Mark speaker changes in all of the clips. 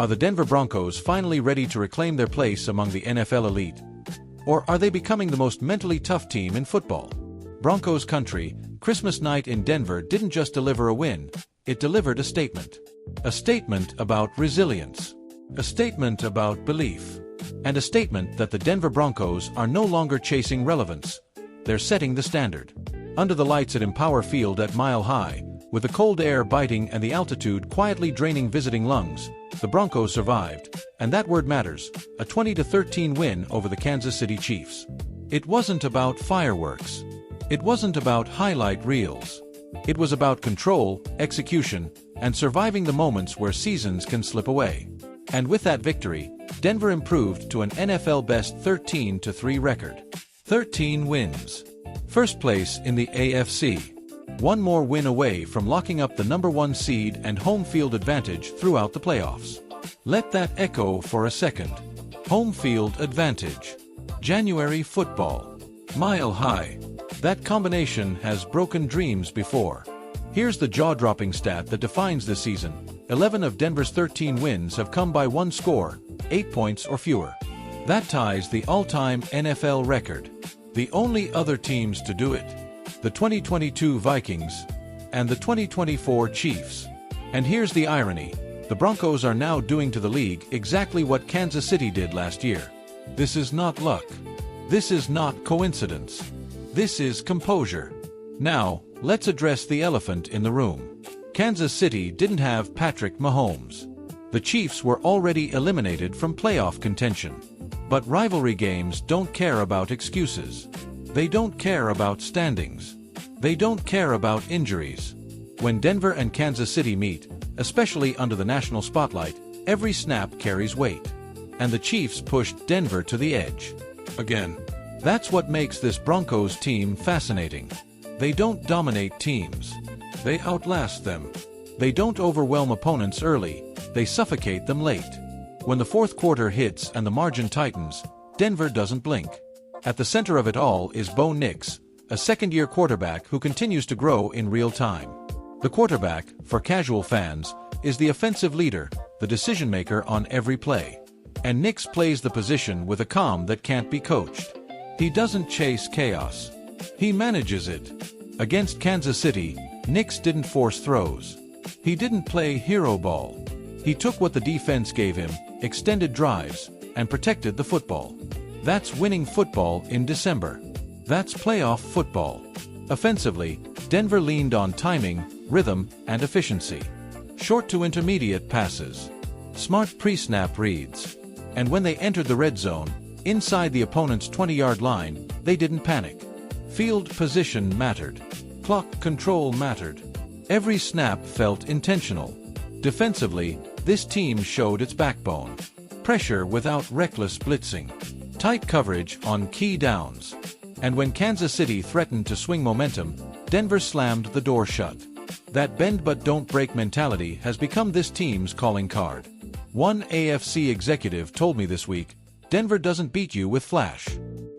Speaker 1: Are the Denver Broncos finally ready to reclaim their place among the NFL elite? Or are they becoming the most mentally tough team in football? Broncos Country, Christmas night in Denver didn't just deliver a win, it delivered a statement. A statement about resilience. A statement about belief. And a statement that the Denver Broncos are no longer chasing relevance. They're setting the standard. Under the lights at Empower Field at Mile High, with the cold air biting and the altitude quietly draining visiting lungs, the Broncos survived, and that word matters, a 20-13 win over the Kansas City Chiefs. It wasn't about fireworks. It wasn't about highlight reels. It was about control, execution, and surviving the moments where seasons can slip away. And with that victory, Denver improved to an NFL best 13-3 record. 13 wins. First place in the AFC. One more win away from locking up the #1 seed and home field advantage throughout the playoffs. Let that echo for a second. Home field advantage. January football. Mile High. That combination has broken dreams before. Here's the jaw-dropping stat that defines this season. 11 of Denver's 13 wins have come by one score, 8 points or fewer. That ties the all-time NFL record. The only other teams to do it: the 2022 Vikings and the 2024 Chiefs. And here's the irony. The Broncos are now doing to the league exactly what Kansas City did last year. This is not luck. This is not coincidence. This is composure. Now, let's address the elephant in the room. Kansas City didn't have Patrick Mahomes. The Chiefs were already eliminated from playoff contention. But rivalry games don't care about excuses. They don't care about standings. They don't care about injuries. When Denver and Kansas City meet, especially under the national spotlight, every snap carries weight. And the Chiefs pushed Denver to the edge. Again. That's what makes this Broncos team fascinating. They don't dominate teams. They outlast them. They don't overwhelm opponents early, they suffocate them late. When the fourth quarter hits and the margin tightens, Denver doesn't blink. At the center of it all is Bo Nix, a second-year quarterback who continues to grow in real time. The quarterback, for casual fans, is the offensive leader, the decision-maker on every play. And Nix plays the position with a calm that can't be coached. He doesn't chase chaos. He manages it. Against Kansas City, Nix didn't force throws. He didn't play hero ball. He took what the defense gave him, extended drives, and protected the football. That's winning football in December. That's playoff football. Offensively, Denver leaned on timing, rhythm, and efficiency. Short to intermediate passes. Smart pre-snap reads. And when they entered the red zone, inside the opponent's 20-yard line, they didn't panic. Field position mattered. Clock control mattered. Every snap felt intentional. Defensively, this team showed its backbone. Pressure without reckless blitzing. Tight coverage on key downs. And when Kansas City threatened to swing momentum, Denver slammed the door shut. That bend-but-don't-break mentality has become this team's calling card. One AFC executive told me this week, Denver doesn't beat you with flash.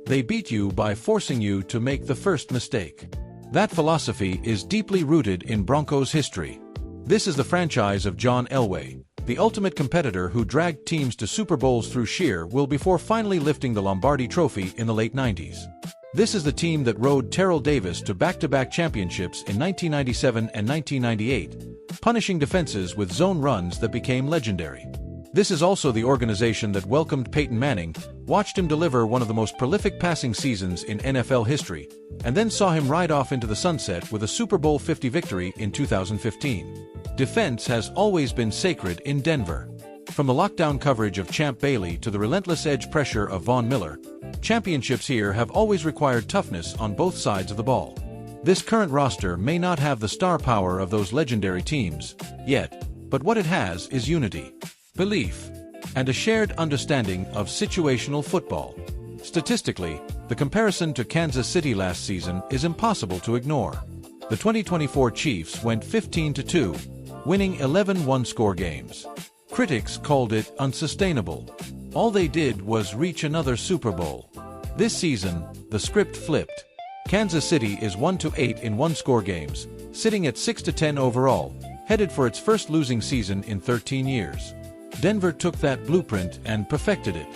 Speaker 1: They beat you by forcing you to make the first mistake. That philosophy is deeply rooted in Broncos history. This is the franchise of John Elway, the ultimate competitor who dragged teams to Super Bowls through sheer will before finally lifting the Lombardi Trophy in the late 90s. This is the team that rode Terrell Davis to back-to-back championships in 1997 and 1998, punishing defenses with zone runs that became legendary. This is also the organization that welcomed Peyton Manning, watched him deliver one of the most prolific passing seasons in NFL history, and then saw him ride off into the sunset with a Super Bowl 50 victory in 2015. Defense has always been sacred in Denver. From the lockdown coverage of Champ Bailey to the relentless edge pressure of Von Miller, championships here have always required toughness on both sides of the ball. This current roster may not have the star power of those legendary teams, yet, but what it has is unity. Belief, and a shared understanding of situational football. Statistically, the comparison to Kansas City last season is impossible to ignore. The 2024 Chiefs went 15-2, winning 11 one-score games. Critics called it unsustainable. All they did was reach another Super Bowl. This season, the script flipped. Kansas City is 1-8 in one-score games, sitting at 6-10 overall, headed for its first losing season in 13 years. Denver took that blueprint and perfected it.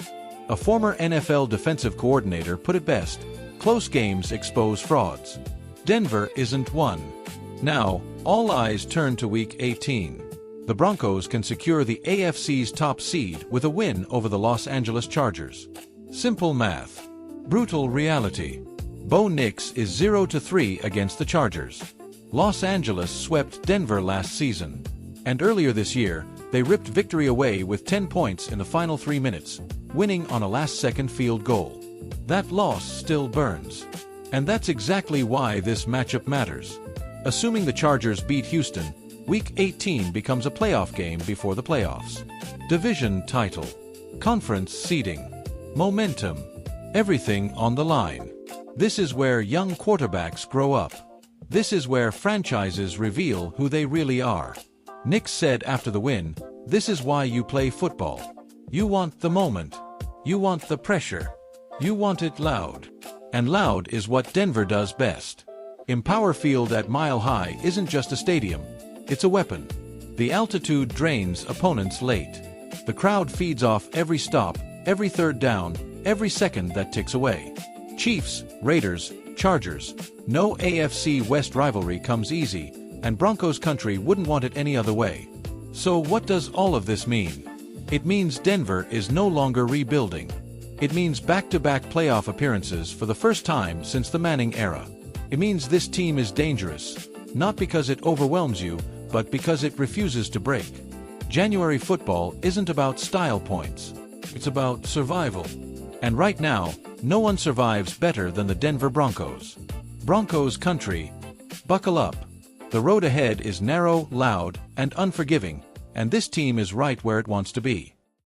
Speaker 1: A former NFL defensive coordinator put it best: close games expose frauds. Denver isn't one. Now, all eyes turn to Week 18. The Broncos can secure the AFC's top seed with a win over the Los Angeles Chargers. Simple math. Brutal reality. Bo Nix is 0-3 against the Chargers. Los Angeles swept Denver last season. And earlier this year, they ripped victory away with 10 points in the final 3 minutes, winning on a last-second field goal. That loss still burns. And that's exactly why this matchup matters. Assuming the Chargers beat Houston, Week 18 becomes a playoff game before the playoffs. Division title, conference seeding, momentum, everything on the line. This is where young quarterbacks grow up. This is where franchises reveal who they really are. Nick said after the win, "This is why you play football. You want the moment. You want the pressure. You want it loud." And loud is what Denver does best. Empower Field at Mile High isn't just a stadium. It's a weapon. The altitude drains opponents late. The crowd feeds off every stop, every third down, every second that ticks away. Chiefs, Raiders, Chargers. No AFC West rivalry comes easy, and Broncos Country wouldn't want it any other way. So what does all of this mean? It means Denver is no longer rebuilding. It means back-to-back playoff appearances for the first time since the Manning era. It means this team is dangerous, not because it overwhelms you, but because it refuses to break. January football isn't about style points. It's about survival. And right now, no one survives better than the Denver Broncos. Broncos Country, buckle up. The road ahead is narrow, loud, and unforgiving, and this team is right where it wants to be.